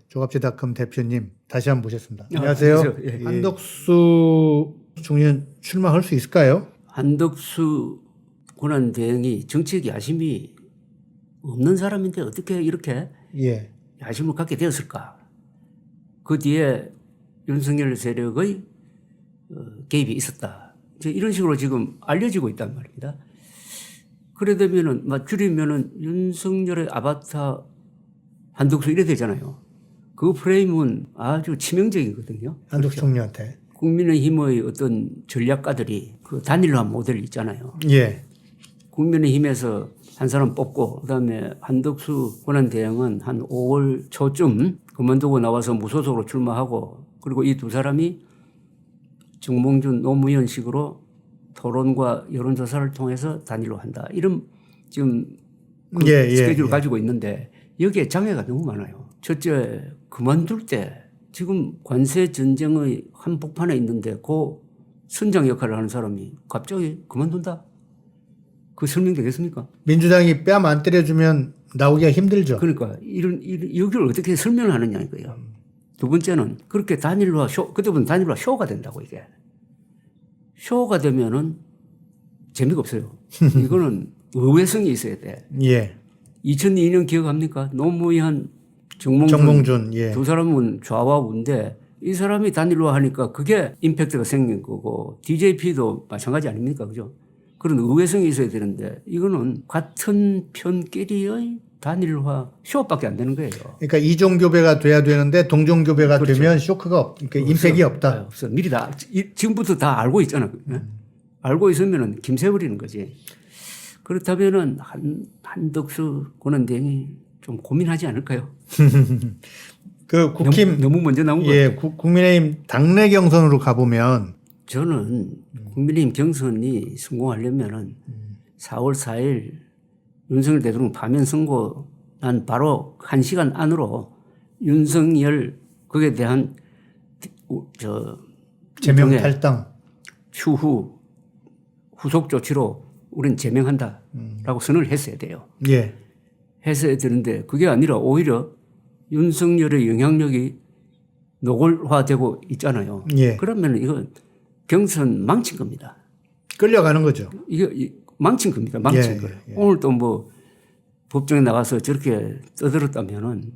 조갑제닷컴 대표님 다시 한번 모셨습니다. 안녕하세요. 예. 한덕수 총리는 출마할 수 있을까요? 한덕수 권한대행이 정치적 야심이 없는 사람인데 어떻게 이렇게 예. 야심을 갖게 되었을까? 그 뒤에 윤석열 세력의 개입이 있었다. 이런 식으로 지금 알려지고 있단 말입니다. 그래 되면은 줄이면은 윤석열의 아바타 한덕수 이래 되잖아요. 그 프레임은 아주 치명적이거든요. 한덕수 총리한테. 국민의힘의 어떤 전략가들이 그 단일화 모델 있잖아요. 예. 국민의힘에서 한 사람 뽑고 그다음에 한덕수 권한대행은 한 5월 초쯤 그만두고 나와서 무소속으로 출마하고 그리고 이 두 사람이 정몽준 노무현식으로 토론과 여론조사를 통해서 단일화한다. 이런 지금 그 스케줄을 가지고 있는데 여기에 장애가 너무 많아요. 첫째 그만둘 때 지금 관세 전쟁의 한복판에 있는데 그 선장 역할을 하는 사람이 갑자기 그만둔다? 그 설명되겠습니까? 민주당이 뺨 안 때려주면 나오기가 힘들죠. 그러니까 여기를 어떻게 설명하느냐 이거예요. 두 번째는 그렇게 단일화 쇼, 그때부터 단일화 쇼가 된다고 이게. 쇼가 되면은 재미가 없어요. 이거는 의외성이 있어야 돼. 예. 2002년 기억합니까? 노무현, 정몽준 예. 두 사람은 좌와 우인데 이 사람이 단일화 하니까 그게 임팩트가 생긴 거고 DJP도 마찬가지 아닙니까? 그죠? 그런 의외성이 있어야 되는데 이거는 같은 편끼리의 단일화 쇼밖에 안 되는 거예요. 그러니까 이종교배가 돼야 되는데 동종교배가 그렇죠. 되면 쇼크가 그러니까 임팩이 없다. 없어. 미리 다 지금부터 다 알고 있잖아. 알고 있으면은 김새버리는 거지. 그렇다면은 한덕수 권한대행이 좀 고민하지 않을까요? 그 국힘 너무 먼저 나온 거예요. 예, 국민의힘 당내 경선으로 가보면 저는 국민의힘 경선이 성공하려면은 4월 4일 윤석열 대통령 파면 선고 난 바로 1시간 안으로 윤석열 거기에 대한 제명 탈당 추후 후속 조치로 우리는 제명한다라고 선언을 했어야 돼요. 예. 했어야 되는데 그게 아니라 오히려 윤석열의 영향력이 노골화되고 있잖아요. 예. 그러면 이건 경선 망친 겁니다. 끌려가는 거죠. 이거 망친 겁니다. 망친 거예요. 오늘 또 뭐 법정에 나가서 저렇게 떠들었다면은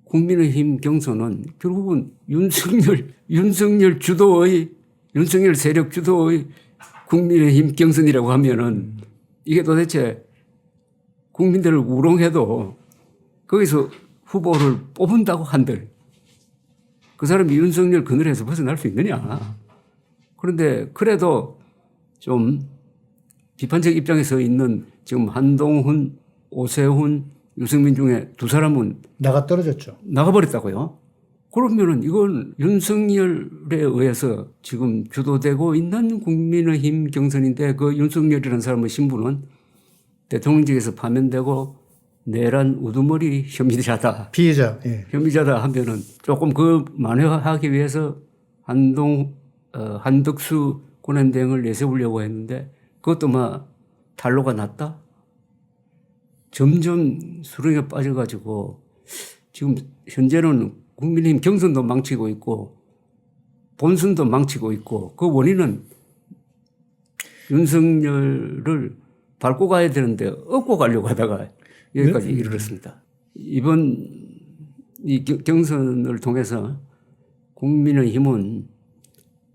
국민의힘 경선은 결국은 윤석열 주도의 윤석열 세력 주도의 국민의힘 경선이라고 하면은 이게 도대체 국민들을 우롱해도 거기서 후보를 뽑은다고 한들 그 사람이 윤석열 그늘에서 벗어날 수 있느냐. 그런데 그래도 좀 비판적 입장에 서 있는 지금 한동훈, 오세훈, 유승민 중에 두 사람은 나가 떨어졌죠. 나가버렸다고요. 그러면은 이건 윤석열에 의해서 지금 주도되고 있는 국민의힘 경선인데 그 윤석열이라는 사람의 신분은 대통령직에서 파면되고 내란 우두머리 혐의자다. 피해자. 예. 혐의자다 하면은 조금 그 만회하기 위해서 한덕수 권한대행을 내세우려고 했는데 그것도 탄로가 났다. 점점 수렁에 빠져가지고 지금 현재는 국민의힘 경선도 망치고 있고 본선도 망치고 있고 그 원인은 윤석열을 밟고 가야 되는데 업고 가려고 하다가 여기까지 이르렀습니다. 이번 이 경선을 통해서 국민의힘은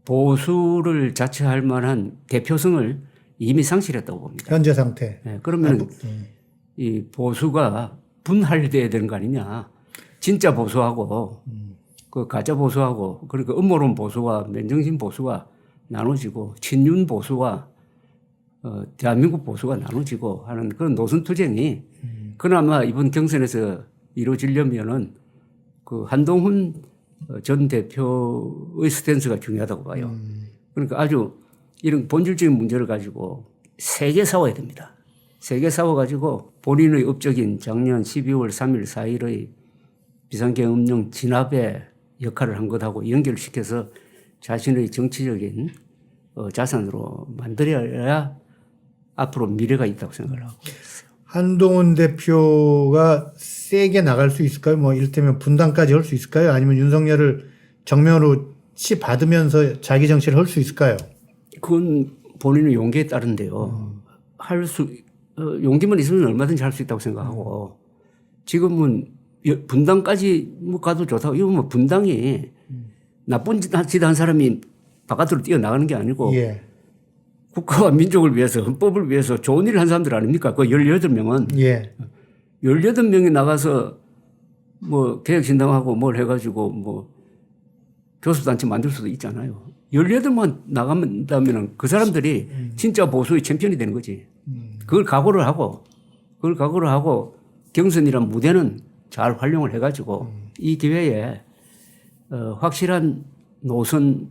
보수를 자처할 만한 대표성을 이미 상실했다고 봅니다. 현재 상태. 네, 그러면 이 보수가 분할돼야 되는 거 아니냐. 진짜 보수하고 그 가짜 보수하고 그러니까 음모론 보수와 맨정신 보수가 나눠지고 친윤 보수와 대한민국 보수가 나눠지고 하는 그런 노선투쟁이 그나마 이번 경선에서 이루어지려면은 그 한동훈 전 대표의 스탠스가 중요하다고 봐요. 그러니까 아주 이런 본질적인 문제를 가지고 세게 싸워야 됩니다. 세게 싸워가지고 본인의 업적인 작년 12월 3일 4일의 비상계엄령 진압의 역할을 한 것하고 연결시켜서 자신의 정치적인 자산으로 만들어야 앞으로 미래가 있다고 생각을 하고 있어요. 한동훈 대표가 세게 나갈 수 있을까요? 뭐 이를테면 분당까지 할 수 있을까요? 아니면 윤석열을 정면으로 치받으면서 자기 정치를 할 수 있을까요? 그건 본인의 용기에 따른데요. 용기만 있으면 얼마든지 할 수 있다고 생각하고 지금은 분당까지 뭐 가도 좋다고 이거 뭐 분당이 나쁜 짓 한 사람이 바깥으로 뛰어나가는 게 아니고 예. 국가와 민족을 위해서 헌법을 위해서 좋은 일을 한 사람들 아닙니까? 그 18명은 예. 18명이 나가서 뭐 개혁신당하고 뭘 해가지고 뭐 교섭단체 만들 수도 있잖아요. 18만 나간다면 그 사람들이 진짜 보수의 챔피언이 되는 거지. 그걸 각오를 하고 경선이란 무대는 잘 활용을 해가지고 이 기회에 확실한 노선을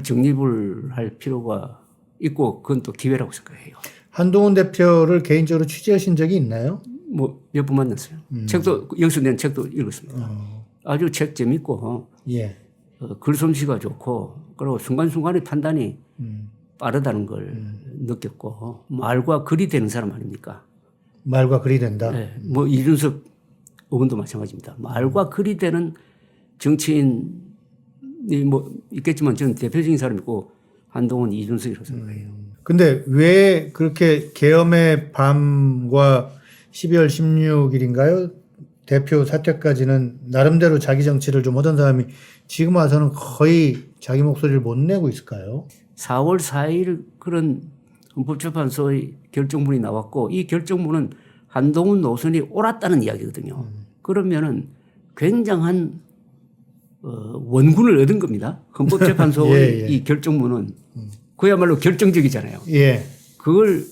정립을 할 필요가 있고 그건 또 기회라고 생각해요. 한동훈 대표를 개인적으로 취재하신 적이 있나요? 뭐 몇 번 만났어요. 책도 여기서 낸 책도 읽었습니다. 아주 책 재밌고 예. 글솜씨가 좋고 그리고 순간순간의 판단이 빠르다는 걸 느꼈고 말과 글이 되는 사람 아닙니까? 말과 글이 된다. 네. 뭐 이준석 의원도 마찬가지입니다. 말과 글이 되는 정치인이 뭐 있겠지만 저는 대표적인 사람이고 한동훈, 이준석이라고 생각해요. 근데 왜 그렇게 계엄의 밤과 12월 16일인가요? 대표 사퇴까지는 나름대로 자기 정치를 좀 하던 사람이 지금 와서는 거의 자기 목소리를 못 내고 있을까요? 4월 4일 그런 헌법재판소의 결정문이 나왔고 이 결정문은 한동훈 노선이 옳았다는 이야기거든요. 그러면은 굉장한 원군을 얻은 겁니다. 헌법재판소의 예, 예. 이 결정문은 그야말로 결정적이잖아요. 예. 그걸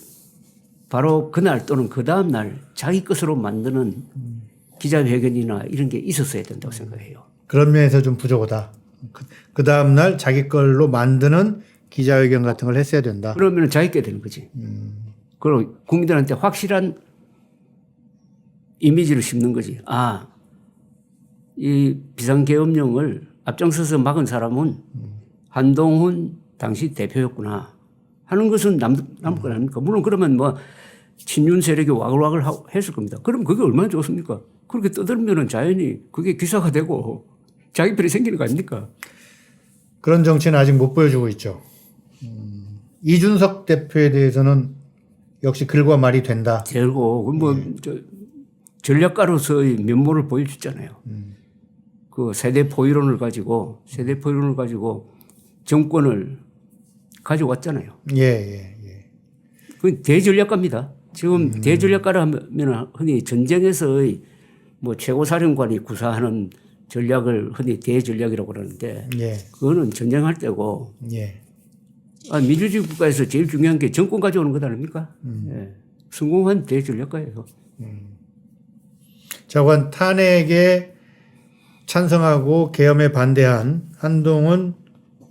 바로 그날 또는 그 다음 날 자기 것으로 만드는 기자회견이나 이런 게 있었어야 된다고 생각해요. 그런 면에서 좀 부족하다. 그 다음날 자기 걸로 만드는 기자회견 같은 걸 했어야 된다. 그러면 자기 게 되는 거지. 그리고 국민들한테 확실한 이미지를 심는 거지. 아, 이 비상계엄령을 앞장서서 막은 사람은 한동훈 당시 대표였구나 하는 것은 남을 거 아닙니까? 물론 그러면 뭐 친윤 세력이 와글와글 했을 겁니다. 그럼 그게 얼마나 좋습니까? 그렇게 떠들면은 자연히 그게 기사가 되고 자기 편이 생기는 거 아닙니까? 그런 정치는 아직 못 보여주고 있죠. 이준석 대표에 대해서는 역시 글과 말이 된다. 되고 뭐 전략가로서의 면모를 보여줬잖아요. 그 세대 포이론을 가지고 정권을 가져왔잖아요. 예. 그 대전략가입니다. 지금 대전략가를 하면 흔히 전쟁에서의 뭐 최고사령관이 구사하는 전략을 흔히 대전략이라고 그러는데 예. 그거는 전쟁할 때고 예. 민주주의 국가에서 제일 중요한 게 정권 가져오는 것 아닙니까? 예. 성공한 대전략가예요. 자관 탄핵에 찬성하고 계엄에 반대한 한동훈,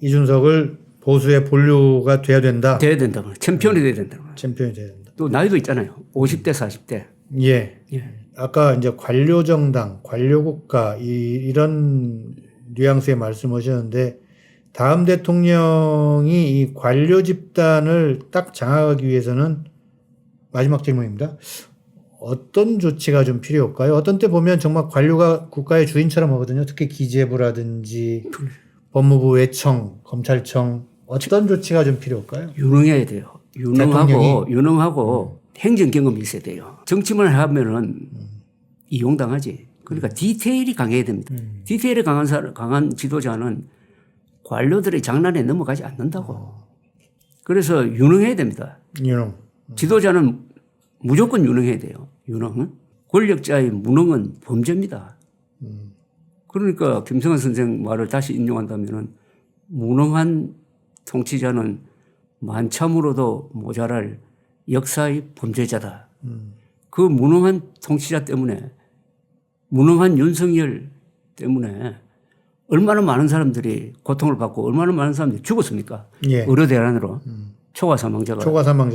이준석을 보수의 본류가 돼야 된다. 돼야 된다. 챔피언이 돼야 된다. 챔피언이 돼야 된다. 또 나이도 있잖아요. 50대, 40대. 예. 예. 아까 이제 관료정당, 관료국가 이런 뉘앙스의 말씀하셨는데 다음 대통령이 이 관료 집단을 딱 장악하기 위해서는 마지막 질문입니다. 어떤 조치가 좀 필요할까요? 어떤 때 보면 정말 관료가 국가의 주인처럼 하거든요. 특히 기재부라든지 법무부 외청, 검찰청 어떤 조치가 좀 필요할까요? 유능해야 돼요. 유능하고 행정 경험이 있어야 돼요. 정치만 하면은 이용당하지. 그러니까 디테일이 강해야 됩니다. 디테일이 강한 지도자는 관료들의 장난에 넘어가지 않는다고. 그래서 유능해야 됩니다. 유능. 지도자는 무조건 유능해야 돼요. 유능은. 권력자의 무능은 범죄입니다. 그러니까 김성환 선생 말을 다시 인용한다면은 무능한 통치자는 만참으로도 모자랄 역사의 범죄자다. 그 무능한 통치자 때문에 무능한 윤석열 때문에 얼마나 많은 사람들이 고통을 받고 얼마나 많은 사람들이 죽었습니까? 예. 의료대란으로 초과 사망자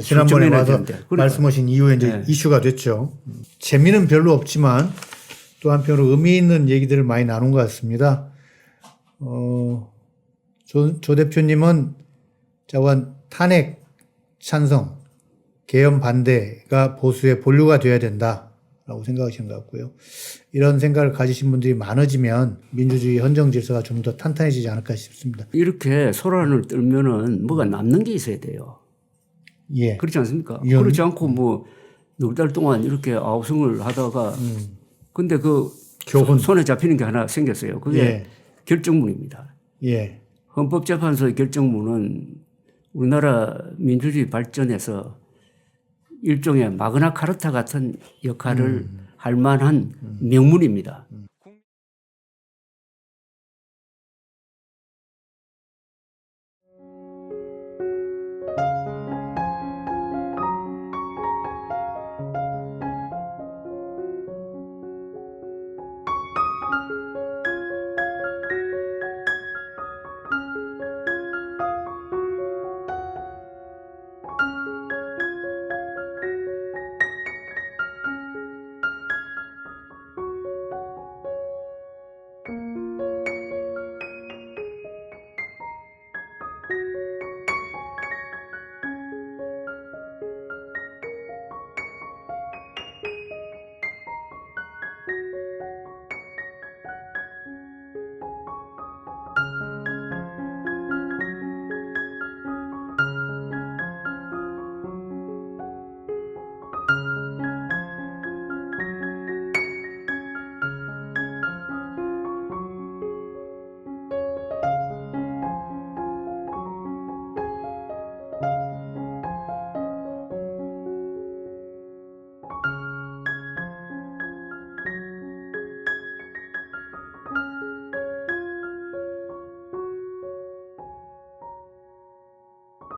지난번에 와서 그러니까. 말씀하신 이후에 이제 네. 이슈가 됐죠. 재미는 별로 없지만 또 한편으로 의미 있는 얘기들을 많이 나눈 것 같습니다. 조 대표님은 자관 탄핵 찬성, 계엄 반대가 보수의 본류가 되어야 된다. 라고 생각하시는 것 같고요. 이런 생각을 가지신 분들이 많아지면 민주주의 헌정 질서가 좀 더 탄탄해지지 않을까 싶습니다. 이렇게 소란을 떨면은 뭐가 남는 게 있어야 돼요. 예. 그렇지 않습니까? 이건- 그렇지 않고 뭐 넉 달 동안 이렇게 아우성을 하다가 근데 그 교훈. 손에 잡히는 게 하나 생겼어요. 그게 예. 결정문입니다. 예. 헌법재판소의 결정문은 우리나라 민주주의 발전에서 일종의 마그나 카르타 같은 역할을 할 만한 명문입니다.